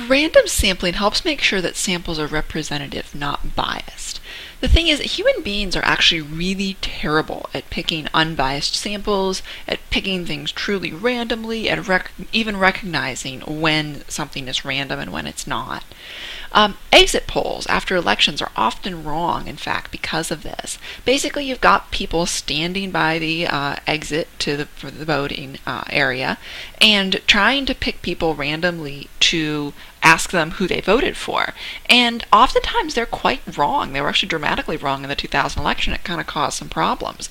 Random sampling helps make sure that samples are representative, not biased. The thing is, human beings are actually really terrible at picking unbiased samples, at picking things truly randomly, at even recognizing when something is random and when it's not. Exit polls after elections are often wrong, in fact, because of this. Basically, you've got people standing by the exit for the voting area and trying to pick people randomly to ask them who they voted for. And oftentimes they're quite wrong. They were actually dramatically wrong in the 2000 election. It kind of caused some problems.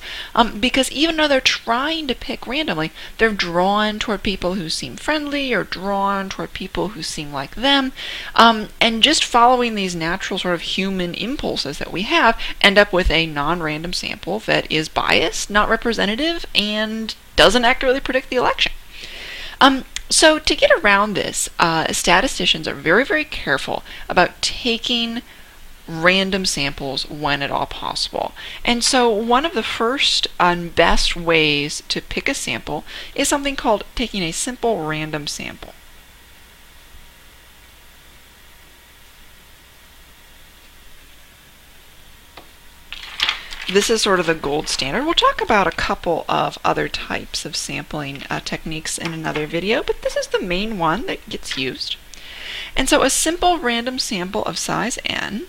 Because even though they're trying to pick randomly, they're drawn toward people who seem friendly or drawn toward people who seem like them. And just following these natural sort of human impulses that we have end up with a non-random sample that is biased, not representative, and doesn't accurately predict the election. So to get around this, statisticians are very, very careful about taking random samples when at all possible. And so one of the first and best ways to pick a sample is something called taking a simple random sample. This is sort of the gold standard. We'll talk about a couple of other types of sampling techniques in another video, but this is the main one that gets used. And so a simple random sample of size n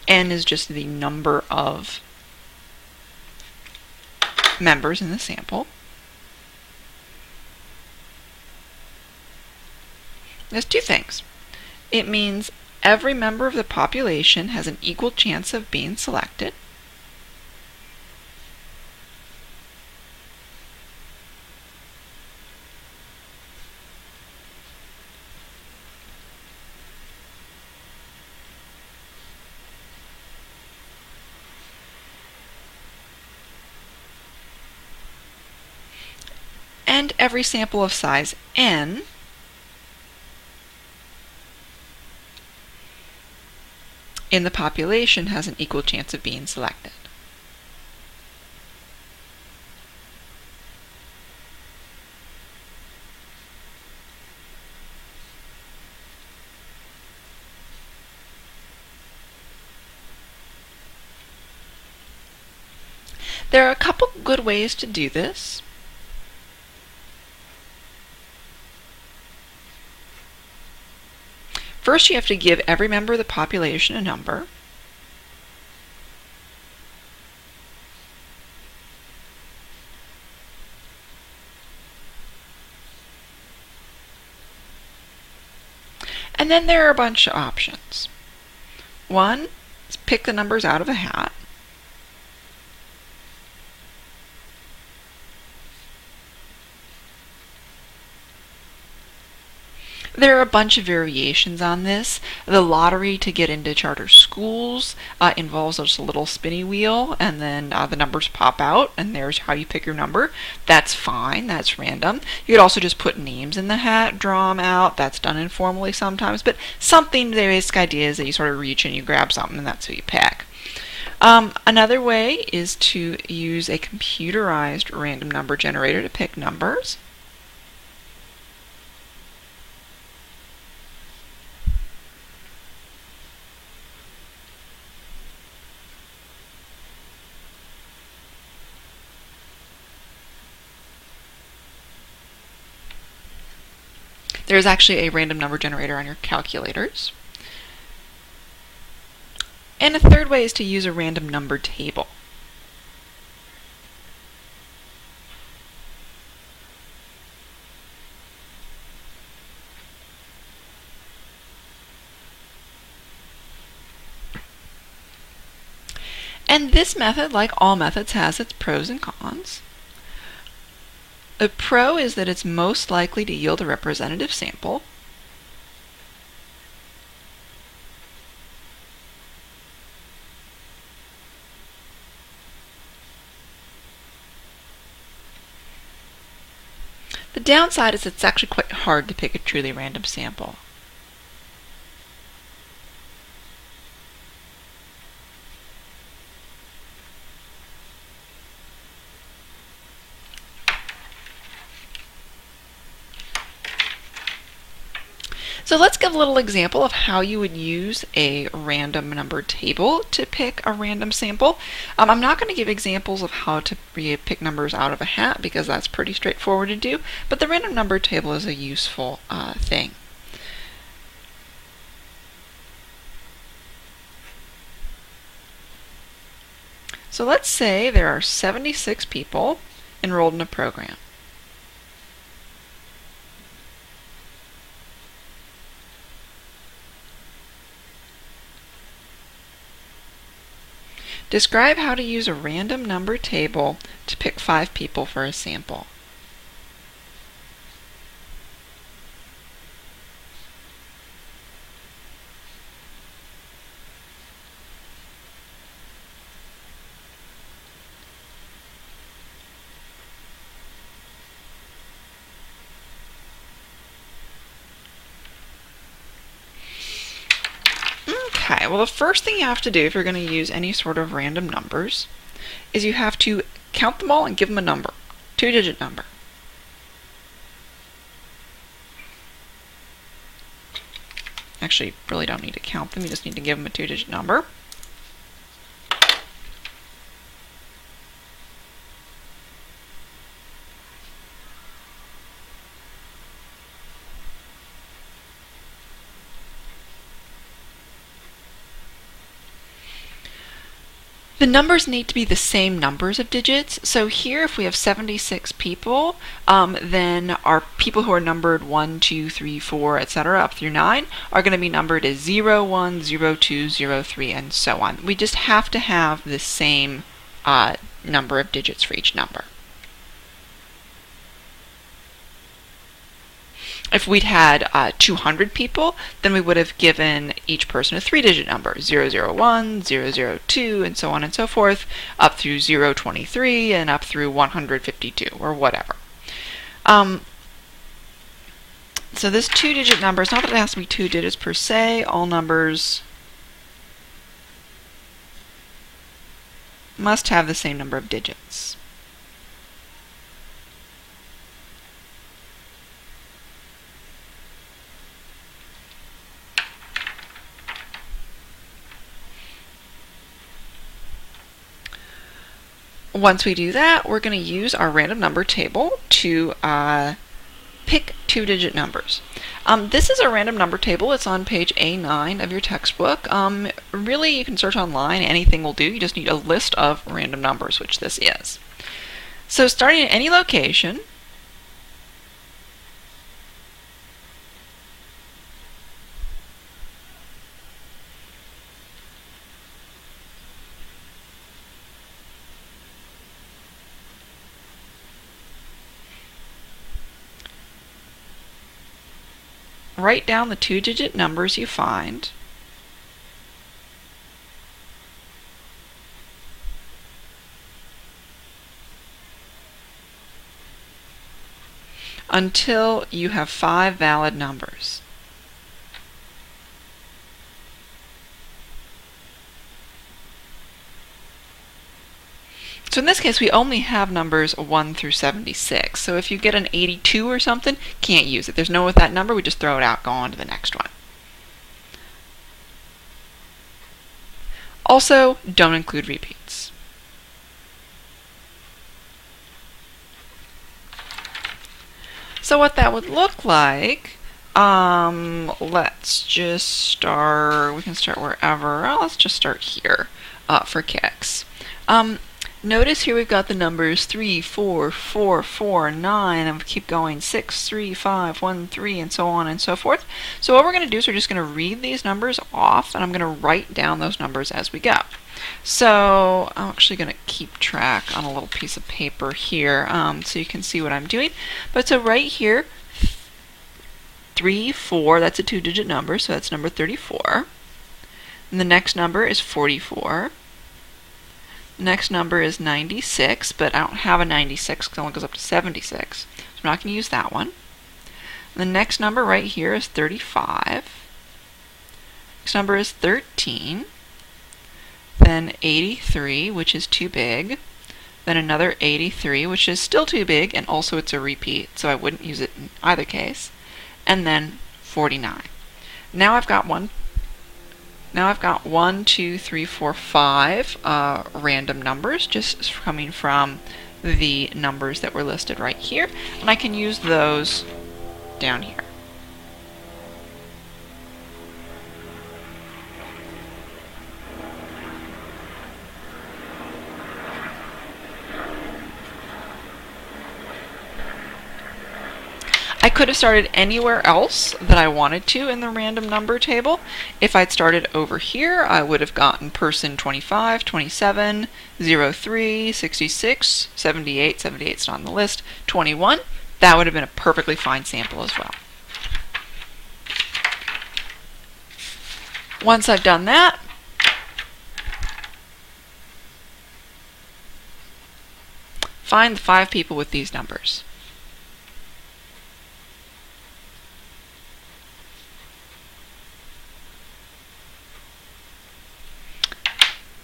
is just the number of members in the sample. There's two things. It means every member of the population has an equal chance of being selected. And every sample of size n in the population has an equal chance of being selected. There are a couple good ways to do this. First, you have to give every member of the population a number. And then there are a bunch of options. One is pick the numbers out of a hat. There are a bunch of variations on this. The lottery to get into charter schools involves just a little spinny wheel, and then the numbers pop out, and there's how you pick your number. That's fine. That's random. You could also just put names in the hat, draw them out. That's done informally sometimes, but something, the basic idea is that you sort of reach and you grab something, and that's who you pick. Another way is to use a computerized random number generator to pick numbers. There's actually a random number generator on your calculators. And a third way is to use a random number table. And this method, like all methods, has its pros and cons. A pro is that it's most likely to yield a representative sample. The downside is it's actually quite hard to pick a truly random sample. So let's give a little example of how you would use a random number table to pick a random sample. I'm not going to give examples of how to pick numbers out of a hat because that's pretty straightforward to do, but the random number table is a useful thing. So let's say there are 76 people enrolled in a program. Describe how to use a random number table to pick 5 people for a sample. Okay, well the first thing you have to do if you're going to use any sort of random numbers is you have to count them all and give them a number, 2-digit number. Actually, you really don't need to count them, you just need to give them a 2-digit number. The numbers need to be the same numbers of digits. So here, if we have 76 people, then our people who are numbered 1, 2, 3, 4, etc. up through 9 are going to be numbered as 0, 1, 0, 2, 0, 3, and so on. We just have to have the same number of digits for each number. If we'd had 200 people, then we would have given each person a 3-digit number, 001, 002, and so on and so forth, up through 023 and up through 152, or whatever. So this 2-digit number, it's not that it has to be 2 digits per se, all numbers must have the same number of digits. Once we do that, we're going to use our random number table to pick 2-digit numbers. This is a random number table. It's on page A9 of your textbook. Really, you can search online. Anything will do. You just need a list of random numbers, which this is. So starting at any location, write down the 2-digit numbers you find. Until you have 5 valid numbers. So in this case, we only have numbers 1 through 76. So if you get an 82 or something, can't use it. There's no with that number, we just throw it out, go on to the next one. Also, don't include repeats. So what that would look like, let's just start, we can start wherever. Let's just start here for kicks. Notice here we've got the numbers 3, 4, 4, 4, 9, and we keep going 6, 3, 5, 1, 3, and so on and so forth. So what we're going to do is we're just going to read these numbers off, and I'm going to write down those numbers as we go. So I'm actually going to keep track on a little piece of paper here so you can see what I'm doing. But so right here, 3, 4, that's a 2-digit number, so that's number 34. And the next number is 44. Next number is 96, but I don't have a 96 because it only goes up to 76. So I'm not going to use that one. The next number right here is 35. Next number is 13. Then 83, which is too big. Then another 83, which is still too big, and also it's a repeat, so I wouldn't use it in either case. And then 49. Now I've got one. Now I've got 1, 2, 3, 4, 5 random numbers just coming from the numbers that were listed right here, and I can use those down here. I could have started anywhere else that I wanted to in the random number table. If I'd started over here, I would have gotten person 25, 27, 03, 66, 78, 78's not on the list, 21. That would have been a perfectly fine sample as well. Once I've done that, find the 5 people with these numbers.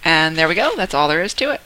And there we go. That's all there is to it.